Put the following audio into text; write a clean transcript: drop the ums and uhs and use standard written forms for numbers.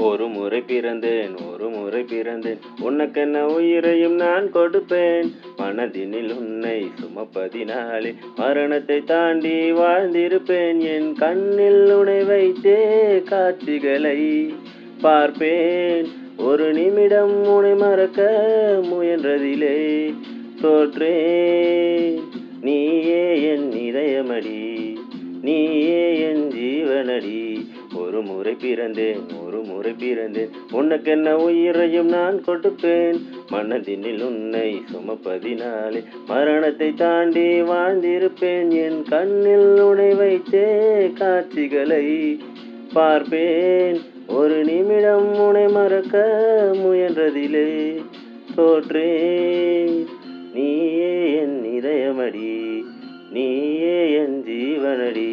ஒரு முறை பிறந்தேன், ஒரு முறை பிறந்தேன், உனக்கென்ன உயிரையும் நான் கொடுப்பேன். மனதினில் உன்னை சுமப்பதினாலே மரணத்தை தாண்டி வாழ்ந்திருப்பேன். என் கண்ணில் உன்னை வைத்தே காட்சிகளை பார்ப்பேன். ஒரு நிமிடம் உன்னை மறக்க முயன்றதிலே தோற்றேன். நீயே என் இதயமடி, நீயே என் ஜீவனடி. ஒரு முறை பிறந்தேன், ஒரு முறை பிறந்தேன், உனக்கென்ன உயிரையும் நான் கொடுப்பேன். மனதினில் உன்னை சுமப்பதினாலே மரணத்தை தாண்டி வாழ்ந்திருப்பேன். என் கண்ணில் உன்னை வைத்தே காட்சிகளை பார்ப்பேன். ஒரு நிமிடம் உன்னை மறக்க முயன்றதிலே தோற்றேன். நீயே என் இதயமடி, நீயே என் ஜீவனடி.